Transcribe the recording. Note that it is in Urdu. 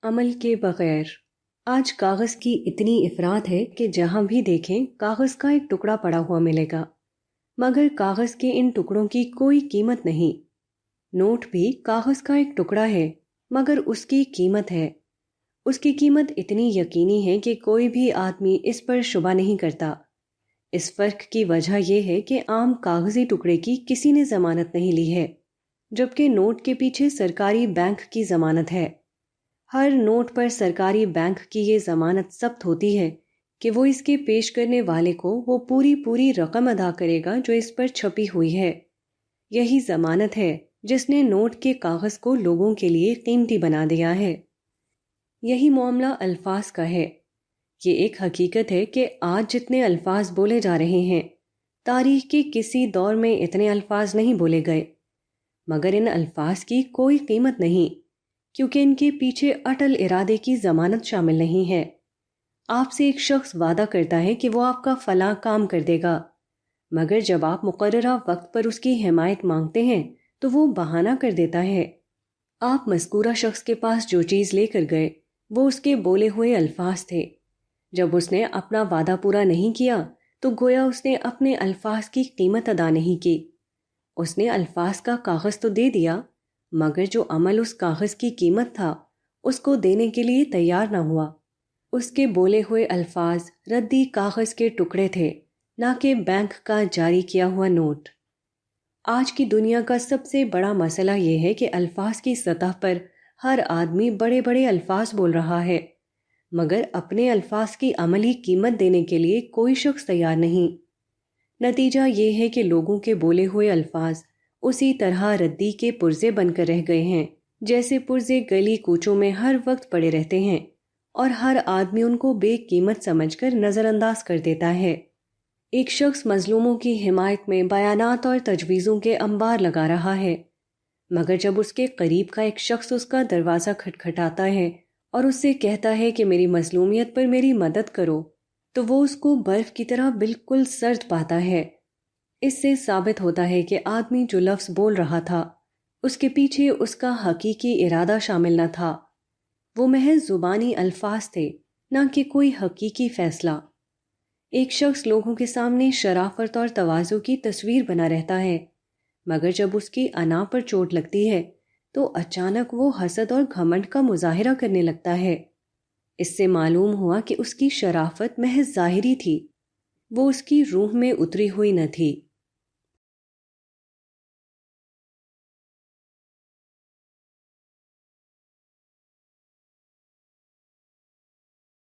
عمل کے بغیر۔ آج کاغذ کی اتنی افراط ہے کہ جہاں بھی دیکھیں کاغذ کا ایک ٹکڑا پڑا ہوا ملے گا، مگر کاغذ کے ان ٹکڑوں کی کوئی قیمت نہیں۔ نوٹ بھی کاغذ کا ایک ٹکڑا ہے، مگر اس کی قیمت ہے۔ اس کی قیمت اتنی یقینی ہے کہ کوئی بھی آدمی اس پر شبہ نہیں کرتا۔ اس فرق کی وجہ یہ ہے کہ عام کاغذی ٹکڑے کی کسی نے ضمانت نہیں لی ہے، جبکہ نوٹ کے پیچھے سرکاری بینک کی ضمانت ہے۔ ہر نوٹ پر سرکاری بینک کی یہ ضمانت ثبت ہوتی ہے کہ وہ اس کے پیش کرنے والے کو وہ پوری رقم ادا کرے گا جو اس پر چھپی ہوئی ہے۔ یہی ضمانت ہے جس نے نوٹ کے کاغذ کو لوگوں کے لیے قیمتی بنا دیا ہے۔ یہی معاملہ الفاظ کا ہے۔ یہ ایک حقیقت ہے کہ آج جتنے الفاظ بولے جا رہے ہیں، تاریخ کے کسی دور میں اتنے الفاظ نہیں بولے گئے، مگر ان الفاظ کی کوئی قیمت نہیں، کیونکہ ان کے پیچھے اٹل ارادے کی ضمانت شامل نہیں ہے۔ آپ سے ایک شخص وعدہ کرتا ہے کہ وہ آپ کا فلاں کام کر دے گا، مگر جب آپ مقررہ وقت پر اس کی حمایت مانگتے ہیں تو وہ بہانہ کر دیتا ہے۔ آپ مذکورہ شخص کے پاس جو چیز لے کر گئے وہ اس کے بولے ہوئے الفاظ تھے۔ جب اس نے اپنا وعدہ پورا نہیں کیا تو گویا اس نے اپنے الفاظ کی قیمت ادا نہیں کی۔ اس نے الفاظ کا کاغذ تو دے دیا، مگر جو عمل اس کاغذ کی قیمت تھا اس کو دینے کے لیے تیار نہ ہوا۔ اس کے بولے ہوئے الفاظ ردی کاغذ کے ٹکڑے تھے، نہ کہ بینک کا جاری کیا ہوا نوٹ۔ آج کی دنیا کا سب سے بڑا مسئلہ یہ ہے کہ الفاظ کی سطح پر ہر آدمی بڑے بڑے الفاظ بول رہا ہے، مگر اپنے الفاظ کی عملی قیمت دینے کے لیے کوئی شخص تیار نہیں۔ نتیجہ یہ ہے کہ لوگوں کے بولے ہوئے الفاظ اسی طرح ردی کے پرزے بن کر رہ گئے ہیں جیسے پرزے گلی کوچوں میں ہر وقت پڑے رہتے ہیں، اور ہر آدمی ان کو بے قیمت سمجھ کر نظر انداز کر دیتا ہے۔ ایک شخص مظلوموں کی حمایت میں بیانات اور تجویزوں کے انبار لگا رہا ہے، مگر جب اس کے قریب کا ایک شخص اس کا دروازہ کھٹکھٹاتا ہے اور اس سے کہتا ہے کہ میری مظلومیت پر میری مدد کرو، تو وہ اس کو برف کی طرح بالکل سرد پاتا ہے۔ اس سے ثابت ہوتا ہے کہ آدمی جو لفظ بول رہا تھا اس کے پیچھے اس کا حقیقی ارادہ شامل نہ تھا، وہ محض زبانی الفاظ تھے، نہ کہ کوئی حقیقی فیصلہ۔ ایک شخص لوگوں کے سامنے شرافت اور تواضع کی تصویر بنا رہتا ہے، مگر جب اس کی انا پر چوٹ لگتی ہے تو اچانک وہ حسد اور گھمنڈ کا مظاہرہ کرنے لگتا ہے۔ اس سے معلوم ہوا کہ اس کی شرافت محض ظاہری تھی، وہ اس کی روح میں اتری ہوئی نہ تھی۔